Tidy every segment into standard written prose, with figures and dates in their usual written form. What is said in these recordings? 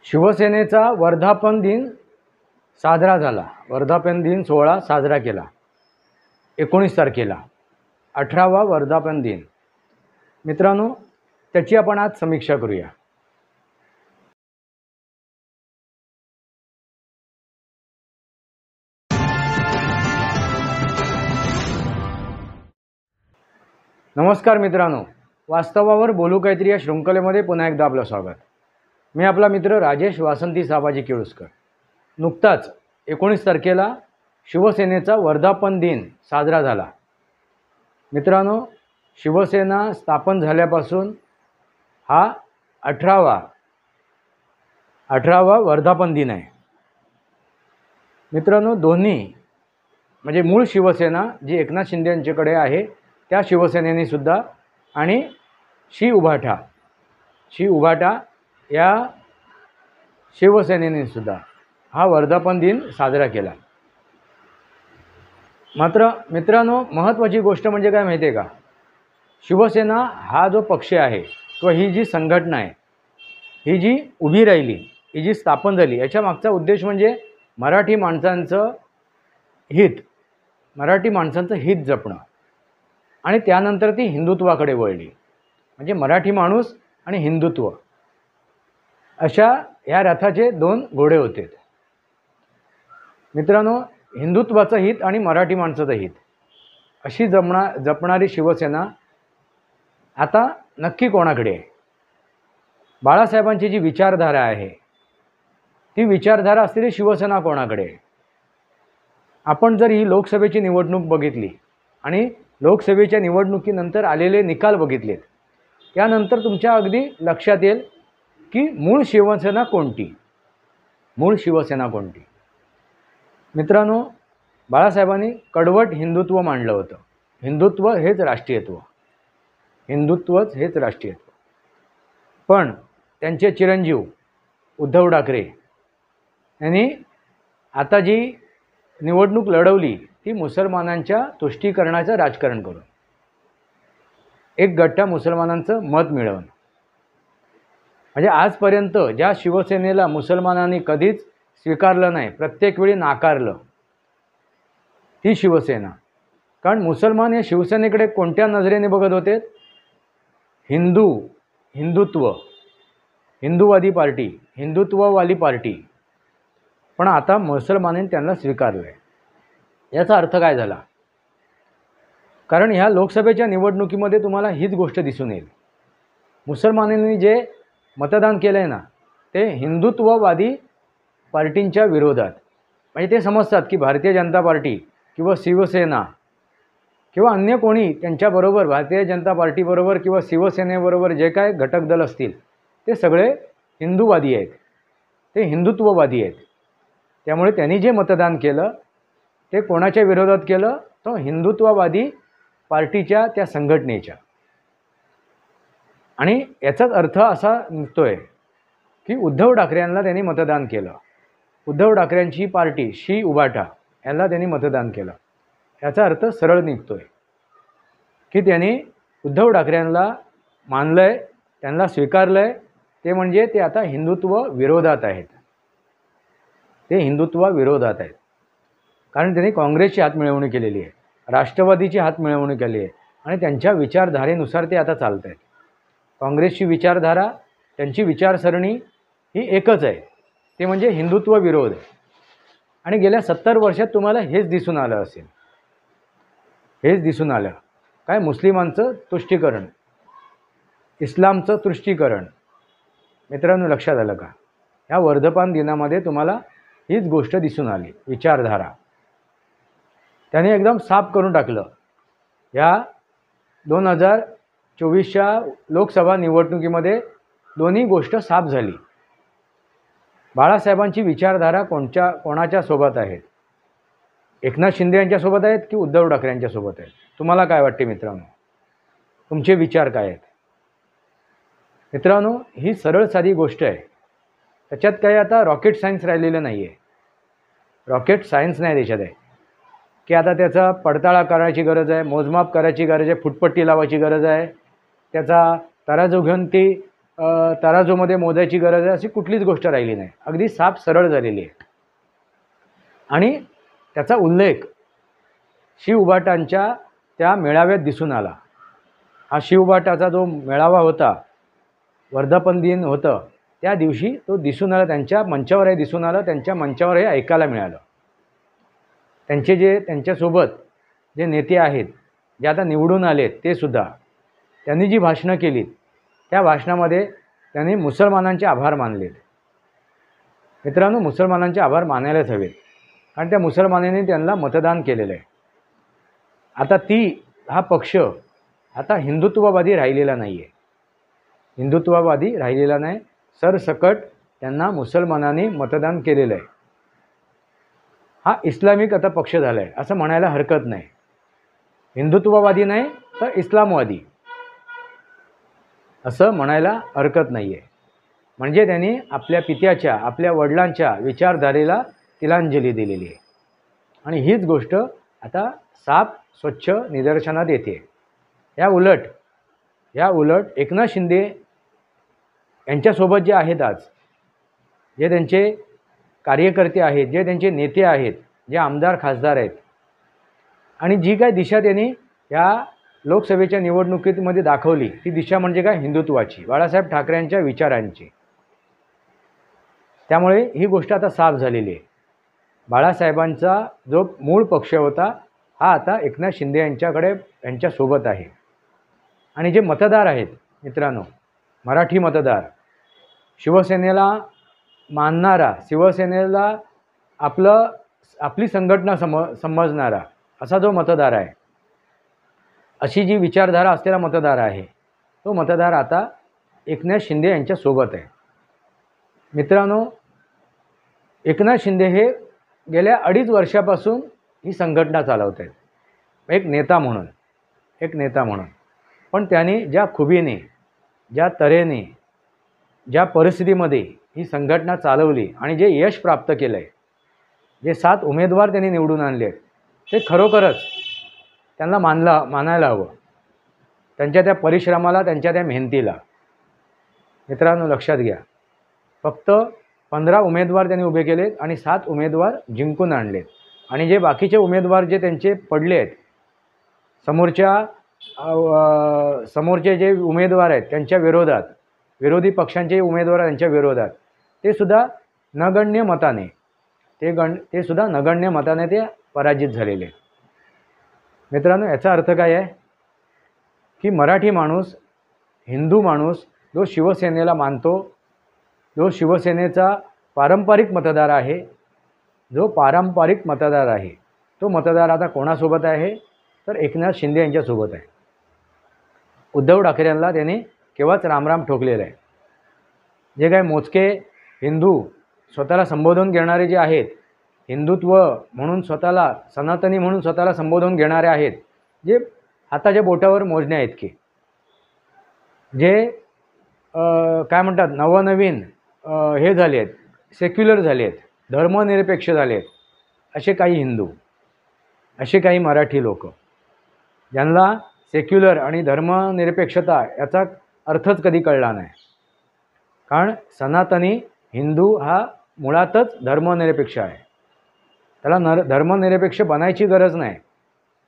शिवसेनेचा वर्धापन दिन साजरा झाला। वर्धापन दिन सोहळा साजरा केला 19 तारखेला 18वा वर्धापन दिन। मित्रांनो, त्याची आपण आज समीक्षा करूया। नमस्कार मित्रांनो, वास्तवावर बोलू काहीतरी या शृंखलेमध्ये पुन्हा एकदा आपलं स्वागत। मी आपला मित्र राजेश वासंती साबाजी केळुसकर। नुकताच 19 तारखेला शिवसेनेचा वर्धापन दिन साजरा झाला। मित्रांनो, शिवसेना स्थापन झाल्यापासून हा 18वा वर्धापन दिन आहे। मित्रांनो, दोन्ही म्हणजे मूळ शिवसेना जी एकनाथ शिंदे यांच्याकडे आहे त्या शिवसेनेने सुद्धा आणि शी उभाटा या शिवसेनेने सुद्धा हा वर्धापन दिन साजरा केला। मात्र मित्रांनो, महत्त्वाची गोष्ट म्हणजे काय माहिती आहे का, शिवसेना हा जो पक्ष आहे किंवा ही जी संघटना आहे, ही जी उभी राहिली, ही जी स्थापन झाली, याच्या मागचा उद्देश म्हणजे मराठी माणसांचं हित जपणं आणि त्यानंतर ती हिंदुत्वाकडे वळली। म्हणजे मराठी माणूस आणि हिंदुत्व अशा या रथाचे दोन घोडे होते। मित्रांनो, हिंदुत्वाचं हित आणि मराठी माणसाचं हित अशी जपणारी शिवसेना आता नक्की कोणाकडे आहे? बाळासाहेबांची जी विचारधारा आहे ती विचारधारा असलेली शिवसेना कोणाकडे आहे? आपण जर ही लोकसभेची निवडणूक बघितली आणि लोकसभेच्या निवडणुकीनंतर आलेले निकाल बघितलेत, त्यानंतर तुमच्या अगदी लक्षात येईल की मूळ शिवसेना कोणती। मित्रांनो, बाळासाहेबांनी कडवट हिंदुत्व मांडलं होतं। हिंदुत्वच हेच राष्ट्रीयत्व। पण त्यांचे चिरंजीव उद्धव ठाकरे यांनी आता जी निवडणूक लढवली ती मुसलमानांच्या तुष्टीकरणाचं राजकारण करून, एक गठ्ठा मुसलमानांचं मत मिळवून। म्हणजे आजपर्यंत ज्या शिवसेनेला मुसलमानांनी कधीच स्वीकारलं नाही, प्रत्येक वेळी नाकारलं, ती शिवसेना। कारण मुसलमान हे शिवसेनेकडे कोणत्या नजरेने बघत होते? हिंदुत्ववादी पार्टी। पण आता मुसलमानांनी त्यांना स्वीकारलं आहे। याचा अर्थ काय झाला? कारण ह्या लोकसभेच्या निवडणुकीमध्ये तुम्हाला हीच गोष्ट दिसून येईल। मुसलमानांनी जे मतदान केलं आहे ना, ते हिंदुत्ववादी पार्टींच्या विरोधात। म्हणजे ते समजतात की भारतीय जनता पार्टी किंवा शिवसेना किंवा अन्य कोणी त्यांच्याबरोबर, भारतीय जनता पार्टीबरोबर किंवा शिवसेनेबरोबर जे काय घटक दल असतील ते सगळे हिंदूवादी आहेत, ते हिंदुत्ववादी आहेत। त्यामुळे त्यांनी जे मतदान केलं ते कोणाच्या विरोधात केलं? तो हिंदुत्ववादी पार्टीच्या, त्या संघटनेच्या। आणि याचाच अर्थ असा निघतोय की उद्धव ठाकरे यांना त्यांनी मतदान केलं, उद्धव ठाकरेंची पार्टी शी उभाटा यांना त्यांनी मतदान केलं। याचा अर्थ सरळ निघतोय की त्यांनी उद्धव ठाकरेंना मानलंय, त्यांना स्वीकारलंय, ते म्हणजे ते आता हिंदुत्व विरोधात आहेत। कारण त्यांनी काँग्रेसची हातमिळवणी केलेली आहे, राष्ट्रवादीची हातमिळवणी केली आहे आणि त्यांच्या विचारधारेनुसार ते आता चालत आहेत। काँग्रेसची विचारधारा, त्यांची विचारसरणी ही एकच आहे, ते म्हणजे हिंदुत्व विरोध। आणि गेल्या 70 वर्षात तुम्हाला हेच दिसून आलं असेल। काय? मुस्लिमांचं तुष्टीकरण, इस्लामचं तुष्टीकरण। मित्रांनो, लक्षात आलं का? ह्या वर्धापन दिनामध्ये तुम्हाला हीच गोष्ट दिसून आली, विचारधारा। त्याने एकदम साफ करून टाकलं। या 2024च्या लोकसभा निवडणुकीमध्ये दोन्ही गोष्ट साफ झाली। बाळासाहेबांची विचारधारा कोणाच्या सोबत आहेत? एकनाथ शिंदे यांच्या सोबत आहेत की उद्धव ठाकरे यांच्या सोबत आहेत? तुम्हाला काय वाटते मित्रांनो? तुमचे विचार काय आहेत? मित्रांनो, ही सरळ साधी गोष्ट आहे। त्याच्यात काही आता रॉकेट सायन्स राहिलेलं नाही आहे। रॉकेट सायन्स नाही त्याच्यात आहे की आता त्याचा पडताळा करायची गरज आहे, मोजमाप करायची गरज आहे, फुटपट्टी लावायची गरज आहे, त्याचा तराजू घेऊन ती तराजूमध्ये मोजायची गरज आहे अशी कुठलीच गोष्ट राहिली नाही. अगदी साफ सरळ झालेली आहे. आणि त्याचा उल्लेख शिवबाटांच्या त्या मेळाव्यात दिसून आला. हा शिवबाटाचा जो मेळावा होता, वर्धापन दिन होतं, त्या दिवशी तो दिसून आला. त्यांच्या मंचावरही दिसून आलं, त्यांच्या मंचावरही ऐकायला मिळालं. त्यांच्यासोबत जे नेते आहेत, जे आता निवडून आलेत, ते सुद्धा त्यांनी जी भाषणं केलीत त्या भाषणामध्ये त्यांनी मुसलमानांचे आभार मानलेत. मित्रांनो, मुसलमानांचे आभार मानायलाच हवेत, कारण त्या मुसलमानांनी त्यांना मतदान केलेलं आहे. आता हा पक्ष आता हिंदुत्ववादी राहिलेला नाही आहे. हिंदुत्ववादी राहिलेला नाही. सरसकट त्यांना मुसलमानांनी मतदान केलेलं आहे. हा इस्लामिक आता पक्ष झाला आहे असं म्हणायला हरकत नाही. हिंदुत्ववादी नाही तर इस्लामवादी असं म्हणायला हरकत नाही आहे. म्हणजे त्यांनी आपल्या पित्याच्या, आपल्या वडिलांच्या विचारधारेला तिलांजली दिलेली आहे. आणि हीच गोष्ट आता साफ स्वच्छ निदर्शनात येते. या उलट एकनाथ शिंदे यांच्यासोबत जे आहेत आज, जे त्यांचे कार्यकर्ते आहेत, जे त्यांचे नेते आहेत, जे आमदार खासदार आहेत, आणि जी काय दिशा त्यांनी या लोकसभेच्या निवडणुकीमध्ये दाखवली, ती दिशा म्हणजे काय? हिंदुत्वाची, बाळासाहेब ठाकरे यांच्या विचारांची. त्यामुळे ही गोष्ट आता साफ झालेली आहे. बाळासाहेबांचा जो मूळ पक्ष होता हा आता एकनाथ शिंदे यांच्यासोबत आहे. आणि जे मतदार आहेत मित्रांनो, मराठी मतदार, शिवसेनेला मानणारा, शिवसेनेला आपली संघटना समजणारा असा जो मतदार आहे, अशी जी विचारधारा असलेला मतदार आहे, तो मतदार आता एकनाथ शिंदे यांच्यासोबत आहे. मित्रांनो, एकनाथ शिंदे हे गेल्या 2.5 वर्षापासून ही संघटना चालवत आहेत, एक नेता म्हणून. पण त्यांनी ज्या खुबीने, ज्या तऱ्हेने, ज्या परिस्थितीमध्ये ही संघटना चालवली आणि जे यश प्राप्त केलं आहे, जे 7 उमेदवार त्यांनी निवडून आणले आहेत, ते खरोखरच त्यांना मानायला हवं. त्यांच्या त्या परिश्रमाला, त्यांच्या त्या मेहनतीला. मित्रांनो, लक्षात घ्या, फक्त 15 उमेदवार त्यांनी उभे केलेत आणि 7 उमेदवार जिंकून आणलेत. आणि जे बाकीचे उमेदवार जे त्यांचे पडले आहेत, समोरचे जे उमेदवार आहेत त्यांच्या विरोधात, विरोधी पक्षांचे उमेदवार त्यांच्या विरोधात, ते सुद्धा नगण्य मताने ते पराजित झालेले आहेत. मित्रांनो, याचा अर्थ काय आहे की मराठी माणूस, हिंदू माणूस जो शिवसेनेला मानतो, जो शिवसेनेचा पारंपरिक मतदार आहे, तो मतदार आता कोणासोबत आहे तर एकनाथ शिंदे यांच्यासोबत आहे. उद्धव ठाकरे यांना त्यांनी केव्हाच रामराम ठोकलेला आहे. जे काही मोजके हिंदू स्वतःला संबोधून घेणारे जे आहेत, हिंदुत्व म्हणून स्वतःला, सनातनी म्हणून स्वतःला संबोधून घेणारे आहेत, जे हाताच्या बोटावर मोजण्या इतके, जे काय म्हणतात, नवनवीन हे झाले आहेत, सेक्युलर झाले आहेत, धर्मनिरपेक्ष झाले आहेत, असे काही हिंदू, असे काही मराठी लोक, ज्यांना सेक्युलर आणि धर्मनिरपेक्षता याचा अर्थच कधी कळला नाही. कारण सनातनी हिंदू हा मुळातच धर्मनिरपेक्ष आहे. त्याला धर्मनिरपेक्ष बनायची गरज नाही.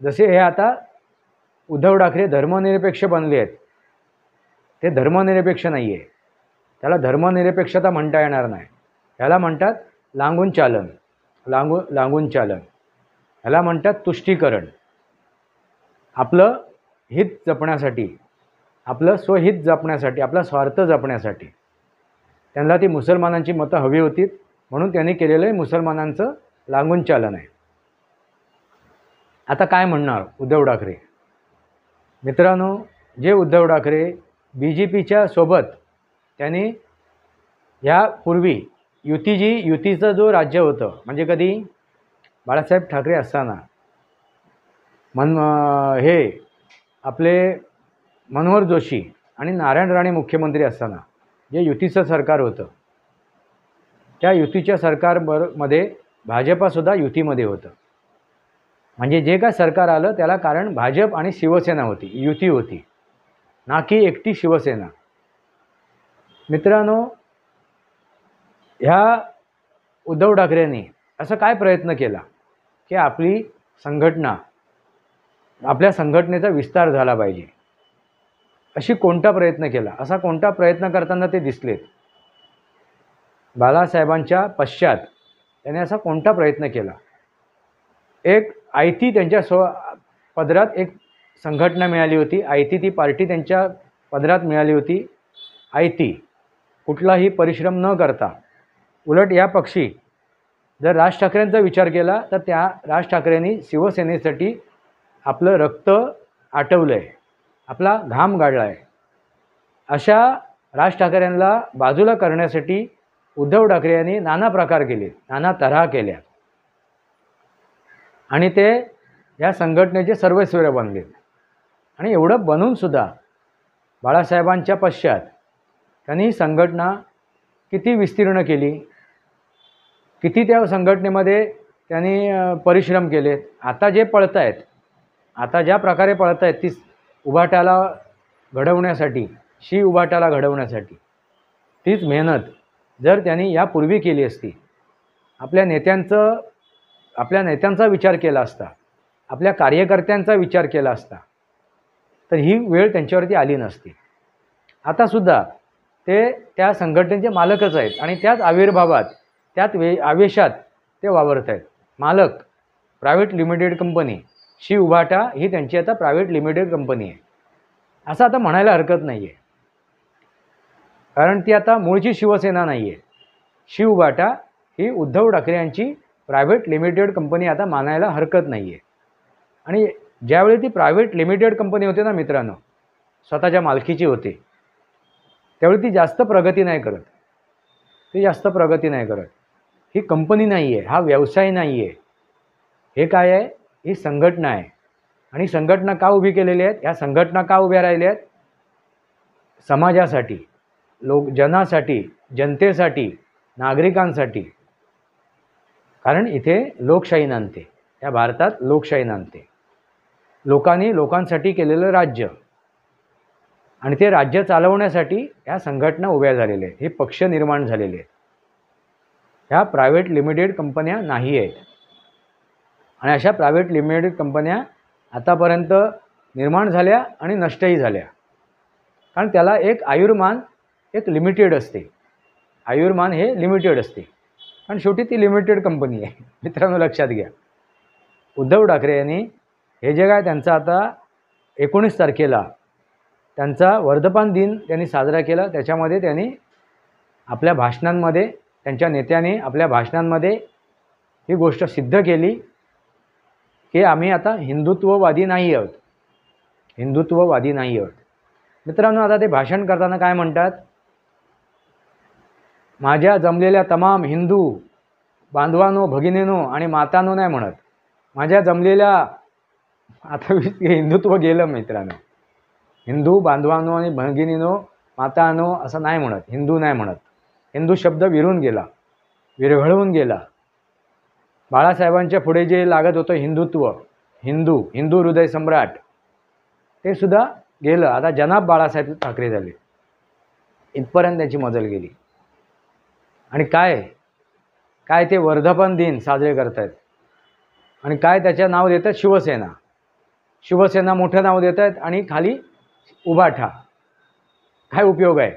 जसे हे आता उद्धव ठाकरे धर्मनिरपेक्ष बनले आहेत, ते धर्मनिरपेक्ष नाही आहे. त्याला धर्मनिरपेक्षता म्हणता येणार नाही. ह्याला म्हणतात लागून चालन. ह्याला म्हणतात तुष्टीकरण. आपलं हित जपण्यासाठी, आपलं स्वहित जपण्यासाठी, आपला स्वार्थ जपण्यासाठी त्यांना ती मुसलमानांची मतं हवी होती, म्हणून त्यांनी केलेलं आहे मुसलमानांचं लागून चालन आहे. आता काय म्हणणार उद्धव ठाकरे? मित्रांनो, जे उद्धव ठाकरे BJPच्या सोबत त्यांनी यापूर्वी युतीचं जो राज्य होतं, म्हणजे कधी बाळासाहेब ठाकरे असताना, हे आपले मनोहर जोशी आणि नारायण राणे मुख्यमंत्री असताना जे युतीचं सरकार होतं, त्या युतीच्या सरकारमध्ये भाजपासुद्धा युतीमध्ये होतं. म्हणजे जे काय सरकार आलं त्याला कारण भाजप आणि शिवसेना होती, युती होती, ना की एकटी शिवसेना. मित्रांनो, ह्या उद्धव ठाकरेंनी असा काय प्रयत्न केला की आपली संघटना, आपल्या संघटनेचा विस्तार झाला पाहिजे? अशी कोणता प्रयत्न केला? असा कोणता प्रयत्न करताना ते दिसलेत? बाळासाहेबांच्या पश्चात त्याने असा कोणता प्रयत्न केला? एक आयती त्यांच्या पदरात एक संघटना मिळाली होती, आयती ती पार्टी त्यांच्या पदरात मिळाली होती. आयती कुठलाही परिश्रम न करता, उलट या पक्षी जर राज ठाकरेंचा विचार केला तर त्या राज ठाकरेंनी शिवसेनेसाठी आपलं रक्त आटवलं आहे, आपला घाम गाळला आहे. अशा राज ठाकरेंना बाजूला करण्यासाठी उद्धव ठाकरे यांनी नाना प्रकार केले, नाना तऱ्हा केल्या आणि ते या संघटनेचे सर्वेस्वर बनले. आणि एवढं बनूनसुद्धा बाळासाहेबांच्या पश्चात त्यांनी संघटना किती विस्तीर्ण केली, किती त्या संघटनेमध्ये त्यांनी परिश्रम केलेत. आता जे पळत आहेत, आता ज्या प्रकारे पळत आहेत ती उभाटाला घडवण्यासाठी, उभाटाला घडवण्यासाठी तीच मेहनत जर त्यांनी यापूर्वी केली असती, आपल्या नेत्यांचा विचार केला असता, आपल्या कार्यकर्त्यांचा विचार केला असता, तर ही वेळ त्यांच्यावरती आली नसती. आतासुद्धा ते त्या संघटनेचे मालकच आहेत आणि त्याच आविर्भावात, त्याच आवेशात ते वावरत आहेत. मालक प्रायव्हेट लिमिटेड कंपनी, उभाटा ही त्यांची आता प्रायव्हेट लिमिटेड कंपनी आहे असं आता म्हणायला हरकत नाही आहे. कारण ती आता मूळची शिवसेना नाही आहे. उभाटा ही उद्धव ठाकरे यांची प्रायव्हेट लिमिटेड कंपनी आता मानायला हरकत नाही आहे. आणि ज्यावेळी ती प्रायव्हेट लिमिटेड कंपनी होते ना मित्रांनो, स्वतःच्या मालकीची होते, त्यावेळी ती जास्त प्रगती नाही करत. ही कंपनी नाही आहे, हा व्यवसाय नाही आहे. हे काय आहे? ही संघटना आहे. आणि संघटना का उभी केलेली आहेत? ह्या संघटना का उभ्या राहिल्या आहेत? समाजासाठी, जनासाठी, जनतेसाठी, नागरिकांसाठी. कारण इथे लोकशाही नांदते, या भारतात लोकशाही नांदते. लोकांनी लोकांसाठी केलेलं राज्य आणि ते राज्य चालवण्यासाठी ह्या संघटना उभ्या झालेल्या आहेत, हे पक्ष निर्माण झालेले आहेत. ह्या प्रायव्हेट लिमिटेड कंपन्या नाही आहेत. आणि अशा प्रायव्हेट लिमिटेड कंपन्या आतापर्यंत निर्माण झाल्या आणि नष्टही झाल्या. कारण त्याला एक आयुर्मान एक लिमिटेड असते. आयुर्मान हे लिमिटेड असते, कारण शेवटी ती लिमिटेड कंपनी आहे. मित्रांनो लक्षात घ्या, उद्धव ठाकरे यांनी हे जे काय त्यांचा आता 19 तारखेला त्यांचा वर्धापन दिन त्यांनी साजरा केला, त्याच्यामध्ये त्यांनी आपल्या भाषणांमध्ये, त्यांच्या नेत्याने आपल्या भाषणांमध्ये ही गोष्ट सिद्ध केली की आम्ही आता हिंदुत्ववादी नाही आहोत. मित्रांनो, आता ते भाषण करताना काय म्हणतात? माझ्या जमलेल्या तमाम हिंदू बांधवांनो, भगिनींनो आणि मातांनो नाही म्हणत. माझ्या जमलेल्या, आता हिंदुत्व गेलं मित्रांनो. हिंदू बांधवांनो आणि भगिनींनो, मातांनो असं नाही म्हणत, हिंदू नाही म्हणत. हिंदू शब्द विरघळून गेला. बाळासाहेबांच्या पुढे जे लागत होतं हिंदुत्व, हिंदू हृदय सम्राट, ते सुद्धा गेलं. आता जनाब बाळासाहेब ठाकरे झाले. इथपर्यंत त्याची मजल गेली. आणि काय ते वर्धापन दिन साजरे करत आहेत आणि काय त्याचं नाव देतात शिवसेना मोठं नाव देत आहेत आणि खाली उभाटा. काय उपयोग आहे?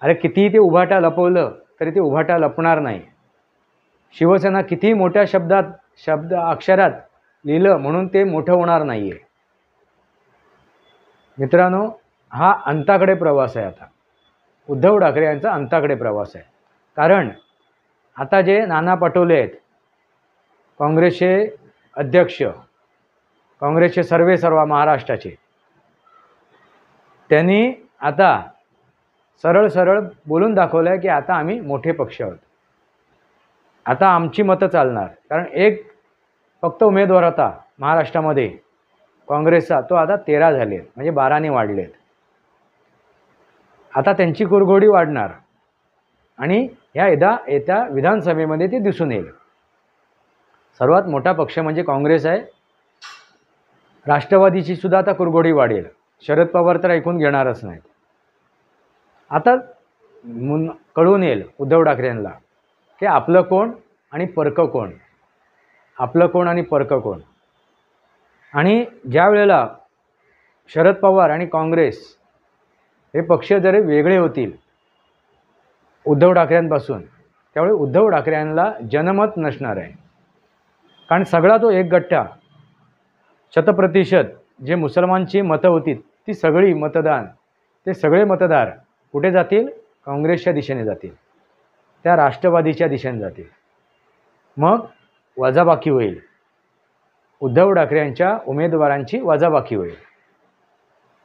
अरे कितीही ते उभाटा लपवलं तरी ते उभाटा लपणार नाही. शिवसेना कितीही मोठ्या अक्षरात लिहिलं म्हणून ते मोठं होणार नाही आहे. मित्रांनो, हा अंताकडे प्रवास आहे. आता उद्धव ठाकरे यांचा अंताकडे प्रवास आहे. कारण आता जे नाना पटोले आहेत, काँग्रेसचे अध्यक्ष, काँग्रेसचे सर्वेसर्वा महाराष्ट्राचे, त्यांनी आता सरळ बोलून दाखवलं आहे की आता आम्ही मोठे पक्ष आहोत, आता आमची मतं चालणार. कारण एक फक्त उमेदवार होता महाराष्ट्रामध्ये काँग्रेसचा, तो आता 13 झाले, म्हणजे 12ने वाढलेत. आता त्यांची कुरघोडी वाढणार आणि येत्या विधानसभेमध्ये ते दिसून येईल. सर्वात मोठा पक्ष म्हणजे काँग्रेस आहे. राष्ट्रवादीची सुद्धा आता कुरघोडी वाढेल. शरद पवार तर ऐकून घेणारच नाहीत. आता कळून येईल उद्धव ठाकरेंना की आपलं कोण आणि परकं कोण, आपलं कोण आणि परकं कोण. आणि ज्या वेळेला शरद पवार आणि काँग्रेस हे पक्ष जरी वेगळे होतील उद्धव ठाकरेंपासून, त्यावेळी उद्धव ठाकरेंना जनमत नसणार आहे. कारण सगळा तो एक गठ्ठा, शतप्रतिशत जे मुसलमानची मतं होती ती सगळी मतदान, ते सगळे मतदार कुठे जातील? काँग्रेसच्या दिशेने जातील, त्या राष्ट्रवादीच्या दिशेने जातील. मग वजाबाकी होईल, उद्धव ठाकरेंच्या उमेदवारांची वजाबाकी होईल.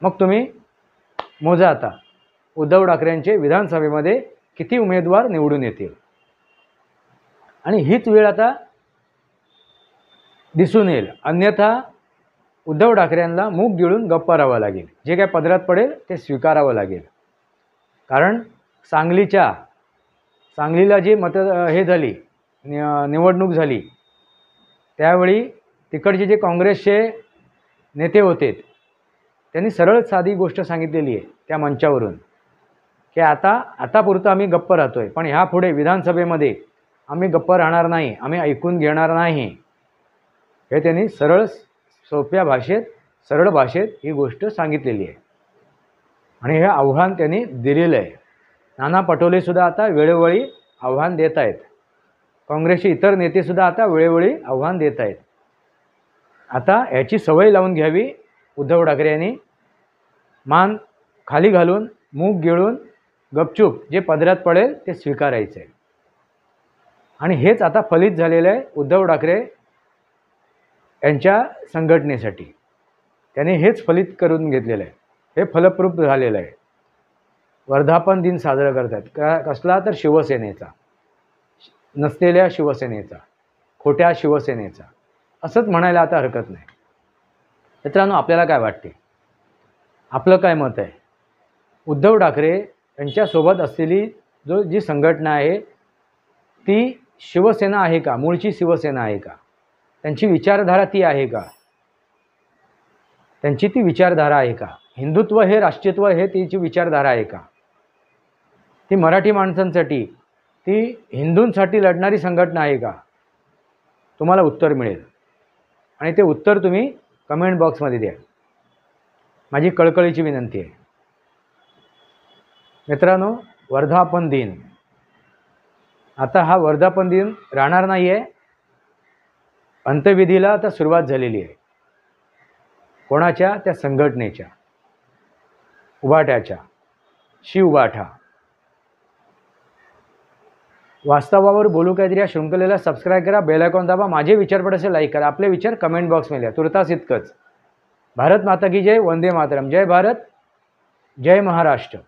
मग तुम्ही मोजा आता उद्धव ठाकरेंचे विधानसभेमध्ये किती उमेदवार निवडून येतील. आणि हीच वेळ आता दिसून येईल. अन्यथा उद्धव ठाकरेंना मूग गिळून गप्प राहावं लागेल, जे काय पदरात पडेल ते स्वीकारावं लागेल. कारण सांगलीला जी हे झाली, निवडणूक झाली, त्यावेळी तिकडचे जे काँग्रेसचे नेते होते त्यांनी सरळ साधी गोष्ट सांगितलेली आहे त्या मंचावरून की आतापुरतं आम्ही गप्प राहतोय, पण ह्यापुढे विधानसभेमध्ये आम्ही गप्प राहणार नाही, आम्ही ऐकून घेणार नाही. हे त्यांनी सोप्या भाषेत, सरळ भाषेत ही गोष्ट सांगितलेली आहे. आणि हे आव्हान त्यांनी दिलेलं आहे. नाना पटोलेसुद्धा आता वेळोवेळी आव्हान देत आहेत, काँग्रेसचे इतर नेतेसुद्धा आता वेळोवेळी आव्हान देत आहेत. आता याची सवय लावून घ्यावी उद्धव ठाकरे यांनी. मान खाली घालून मूग गिळून गपचूप जे पदरात पडेल ते स्वीकारायचं आहे. आणि हेच आता फलित झालेलं आहे उद्धव ठाकरे यांच्या संघटनेसाठी. त्यांनी हेच फलित करून घेतलेलं आहे, हे फलप्रूफ झालेलं आहे. वर्धापन दिन साजरा करतात कसला? तर शिवसेनेचा, नसलेल्या शिवसेनेचा, खोट्या शिवसेनेचा, असंच म्हणायला आता हरकत नाही. मित्रांनो, आपल्याला काय वाटते? आपलं काय मत आहे? उद्धव ठाकरे यांच्यासोबत असलेली जी संघटना आहे ती शिवसेना आहे का? मूळची शिवसेना आहे का? त्यांची विचारधारा ती आहे का? त्यांची ती विचारधारा आहे का? हिंदुत्व हे राष्ट्रीयत्व हे तिची विचारधारा आहे का? ती मराठी माणसांसाठी, ती हिंदूंसाठी लढणारी संघटना आहे का? तुम्हाला उत्तर मिळेल. आणि ते उत्तर तुम्ही कमेंट बॉक्समध्ये द्या, माझी कळकळीची विनंती आहे. मित्रांनो, वर्धापन दिन, आता हा वर्धापन दिन राहणार नाही आहे. अंत्यविधीला आता सुरुवात झालेली आहे. कोणाच्या? त्या संघटनेच्या, उभाट्याच्या, शिवबाठा. वास्तवावर बोलू काहीतरी या शृंखलेला सबस्क्राईब करा, बेल आयकॉन दाबा, माझे विचार पड असे लाईक करा, आपले विचार कमेंट बॉक्समध्ये लिहा. तुर्तास इतकंच. भारत माता की जय, वंदे मातरम. जय भारत, जय महाराष्ट्र.